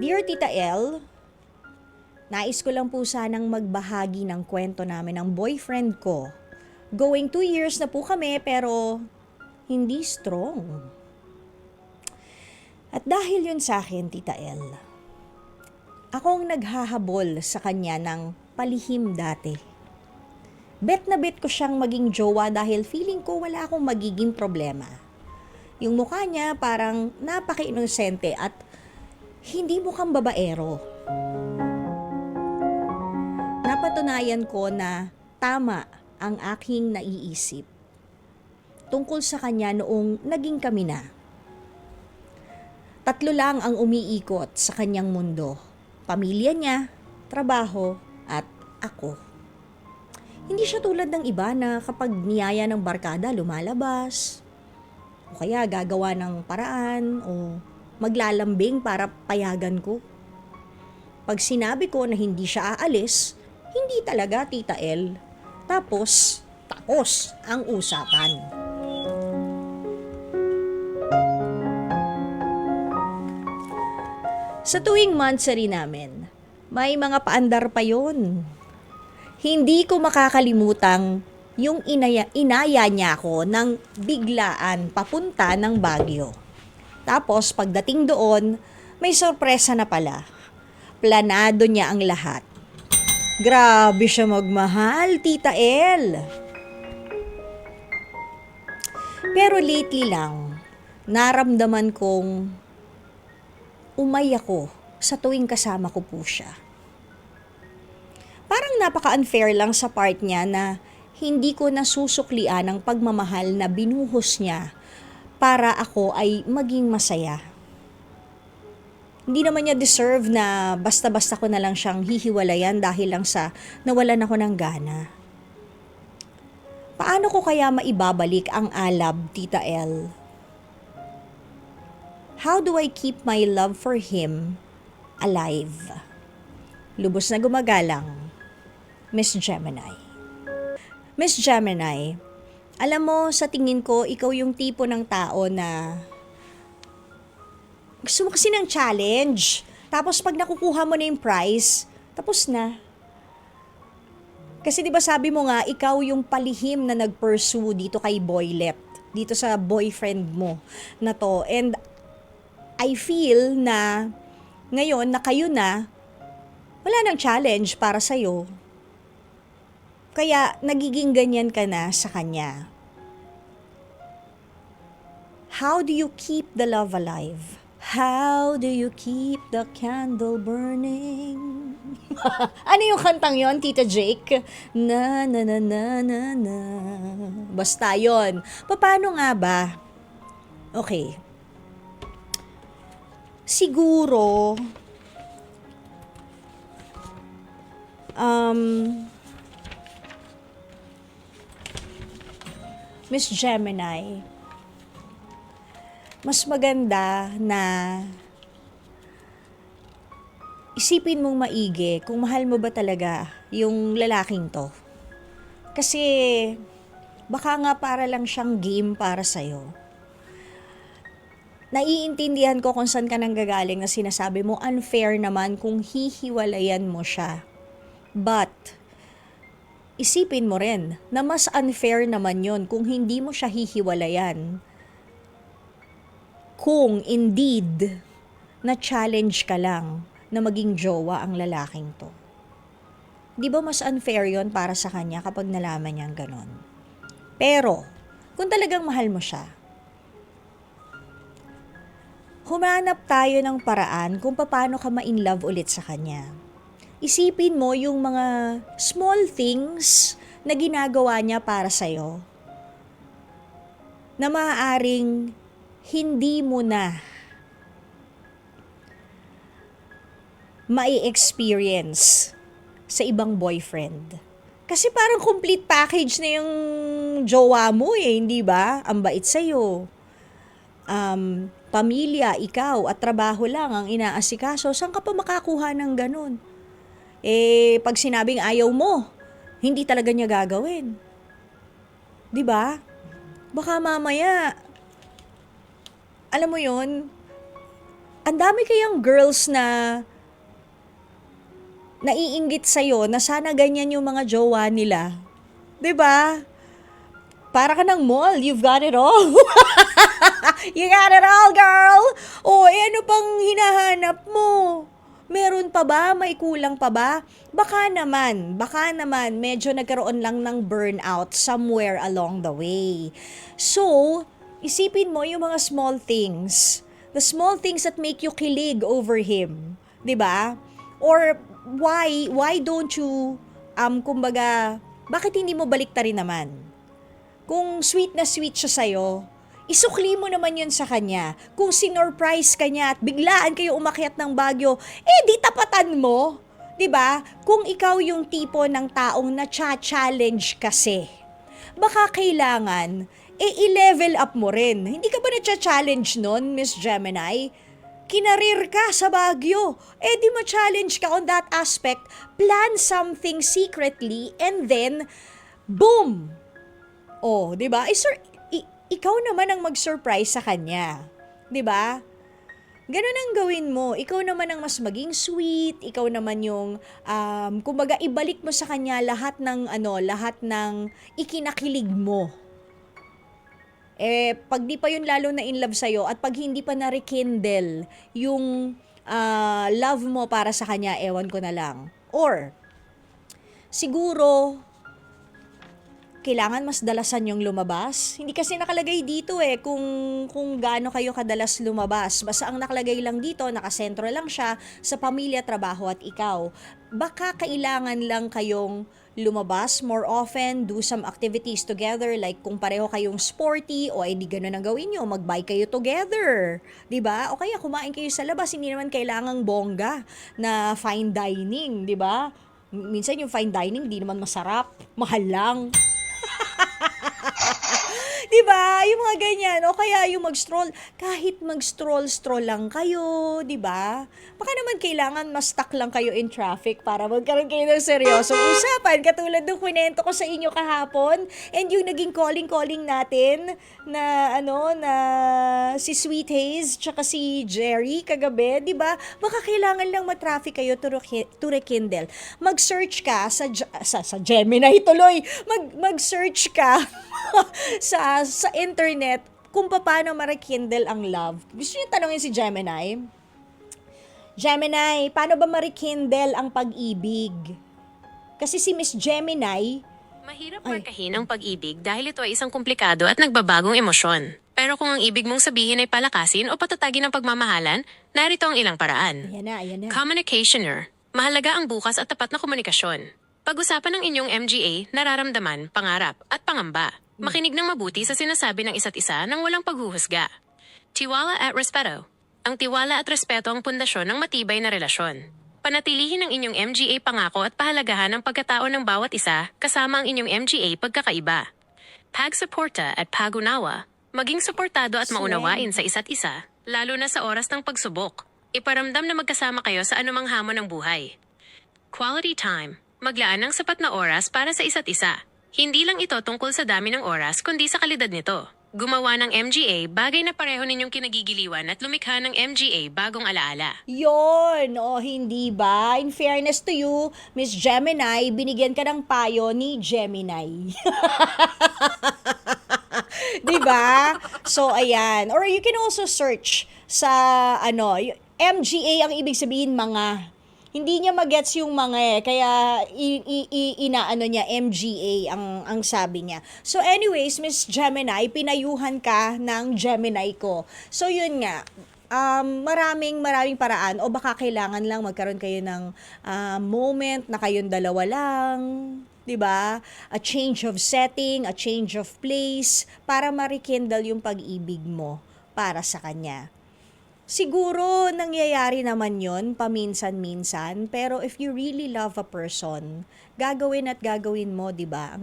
Dear Tita L, nais ko lang po sanang magbahagi ng kwento namin ng boyfriend ko. Going 2 years na po kami pero hindi strong. At dahil yun sa akin, Tita L, ako ang naghahabol sa kanya ng palihim dati. Bet na bet ko siyang maging jowa dahil feeling ko wala akong magiging problema. Yung mukha niya parang napaka-inosente at hindi mukhang babaero. Napatunayan ko na tama ang aking naiisip tungkol sa kanya noong naging kami na. Tatlo lang ang umiikot sa kanyang mundo. Pamilya niya, trabaho, at ako. Hindi siya tulad ng iba na kapag niyaya ng barkada lumalabas, o kaya gagawa ng paraan, o maglalambing para payagan ko. Pag sinabi ko na hindi siya aalis, hindi talaga, Tita L. Tapos ang usapan. Sa tuwing monthsary namin, may mga paandar pa yon. Hindi ko makakalimutang yung inaya niya ako ng biglaan papunta ng Baguio. Tapos pagdating doon, may sorpresa na pala. Planado niya ang lahat. Grabe siya magmahal, Tita L. Pero lately lang, naramdaman kong ako sa tuwing kasama ko po siya. Parang napaka-unfair lang sa part niya na hindi ko nasusuklian ang pagmamahal na binuhos niya para ako ay maging masaya. Hindi naman niya deserve na basta-basta ko na lang siyang hihiwalayan dahil lang sa nawalan ako ng gana. Paano ko kaya maibabalik ang alab, Tita L? How do I keep my love for him alive? Lubos na gumagalang, Miss Gemini. Miss Gemini, alam mo, sa tingin ko, ikaw yung tipo ng tao na gusto mo kasi ng challenge. Tapos pag nakukuha mo na yung prize, tapos na. Kasi 'di ba sabi mo nga, ikaw yung palihim na nag-pursue dito kay Boylet, dito sa boyfriend mo na to. And I feel na ngayon na kayo na, wala nang challenge para sa'yo. Kaya nagiging ganyan ka na sa kanya. How do you keep the love alive? How do you keep the candle burning? Ano yung kantang yon, Tita Jake? Na na na na na na. Basta yon. Paano nga ba? Okay. Siguro, Miss Gemini, mas maganda na isipin mong maigi kung mahal mo ba talaga yung lalaking to. Kasi baka nga para lang siyang game para sa'yo. Naiintindihan ko kung saan ka nanggagaling na sinasabi mo unfair naman kung hihiwalayan mo siya. But isipin mo rin na mas unfair naman yon kung hindi mo siya hihiwalayan. Kung indeed na challenge ka lang na maging jowa ang lalaking to. Di ba mas unfair yon para sa kanya kapag nalaman niyang ganon? Pero, kung talagang mahal mo siya, humanap tayo ng paraan kung paano ka ma-in love ulit sa kanya. Isipin mo yung mga small things na ginagawa niya para sa'yo na maaaring hindi mo na mai-experience sa ibang boyfriend. Kasi parang complete package na yung jowa mo hindi ba? Ang bait sa'yo. Pamilya, ikaw, at trabaho lang ang inaasikaso. Saan ka pa makakuha ng ganun? Pag sinabing ayaw mo, hindi talaga niya gagawin. 'Di ba? Baka mamaya, alam mo 'yon, Ang dami kayang girls na naiinggit sa'yo na sana ganyan yung mga jowa nila. 'Di ba? Para ka ng mall, you've got it all. You got it all, girl! O, ano pang hinahanap mo? Meron pa ba? May kulang pa ba? Baka naman, medyo nagkaroon lang ng burnout somewhere along the way. So, isipin mo yung mga small things. The small things that make you kilig over him. 'Di ba? Or, why don't you, kumbaga, bakit hindi mo baliktarin naman? Kung sweet na sweet siya sa'yo, isukli mo naman yun sa kanya. Kung sinorprise ka niya at biglaan kayo umakyat ng Baguio, di tapatan mo. 'Di ba? Kung ikaw yung tipo ng taong na-challenge kasi, baka kailangan, i-level up mo rin. Hindi ka ba na-challenge nun, Miss Gemini? Kinarir ka sa Baguio. Di ma-challenge ka on that aspect. Plan something secretly and then, boom! Oh, 'di ba? Ikaw naman ang mag-surprise sa kanya. 'Di ba? Ganun ang gawin mo. Ikaw naman ang mas maging sweet, ikaw naman yung kumbaga ibalik mo sa kanya lahat ng ikinakilig mo. Pag di pa yun lalo na in love sa'yo at pag hindi pa na-rekindle yung love mo para sa kanya, ewan ko na lang. Or, siguro, kailangan mas dalasan yung lumabas. Hindi kasi nakalagay dito kung gaano kayo kadalas lumabas. Basta ang nakalagay lang dito, nakasentro lang siya sa pamilya, trabaho at ikaw. Baka kailangan lang kayong lumabas more often, do some activities together, like kung pareho kayong sporty, o di ganun ang gawin nyo, mag-bike kayo together. 'Di ba? O kaya kumain kayo sa labas, hindi naman kailangang bongga na fine dining, 'di ba? Minsan yung fine dining, di naman masarap, mahal lang. Diba? Yung mga ganyan. O kaya yung mag-stroll. Kahit mag-stroll-stroll lang kayo, diba? Baka naman kailangan ma-stuck lang kayo in traffic para magkaroon kayo ng seryosong usapan. Katulad ng kwento ko sa inyo kahapon. And yung naging calling-calling natin na si Sweet Haze tsaka si Jerry kagabi, diba? Baka kailangan lang ma-traffic kayo to rekindle. Mag-search ka sa Gemini tuloy. Mag-search ka sa internet kung paano ma-rekindle ang love. Gusto niyo tanongin si Gemini? Gemini, paano ba ma-rekindle ang pag-ibig? Kasi si Miss Gemini, mahirap markahin ang pag-ibig dahil ito ay isang komplikado at nagbabagong emosyon. Pero kung ang ibig mong sabihin ay palakasin o patatagin ng pagmamahalan, narito ang ilang paraan. Ayan na. Communicationer. Mahalaga ang bukas at tapat na komunikasyon. Pag-usapan ng inyong MGA, nararamdaman, pangarap, at pangamba. Makinig ng mabuti sa sinasabi ng isa't isa nang walang paghuhusga. Tiwala at respeto. Ang tiwala at respeto ang pundasyon ng matibay na relasyon. Panatilihin ang inyong MGA pangako at pahalagahan ang pagkatao ng bawat isa kasama ang inyong MGA pagkakaiba. Pagsuporta at pagunawa. Maging suportado at maunawain sa isa't isa, lalo na sa oras ng pagsubok. Iparamdam na magkasama kayo sa anumang hamon ng buhay. Quality time. Maglaan ng sapat na oras para sa isa't isa. Hindi lang ito tungkol sa dami ng oras kundi sa kalidad nito. Gumawa ng MGA bagay na pareho ninyong kinagigiliwan at lumikha ng MGA bagong alaala. Yon, hindi ba? In fairness to you, Miss Gemini, binigyan ka ng payo ni Gemini. Diba? So, ayan. Or you can also search sa, MGA ang ibig sabihin mga. Hindi niya magets yung mga kaya inaano niya MGA ang sabi niya. So anyways, Miss Gemini, pinayuhan ka ng Gemini ko. So yun nga, maraming paraan o baka kailangan lang magkaroon kayo ng moment na kayong dalawa lang, 'di ba? A change of setting, a change of place para ma-rekindle yung pag-ibig mo para sa kanya. Siguro nangyayari naman yon paminsan-minsan, pero if you really love a person, gagawin mo, 'di ba?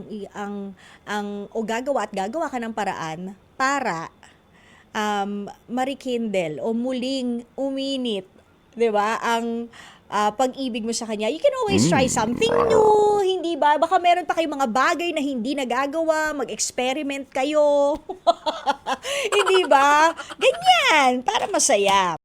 Gagawa ka ng paraan para ma-rekindle o muling uminit, 'di ba? Ang pag-ibig mo sa kanya. You can always try something new, hindi ba? Baka meron pa kayong mga bagay na hindi nagagawa, mag-experiment kayo. Hindi ba? Ganyan, para masaya.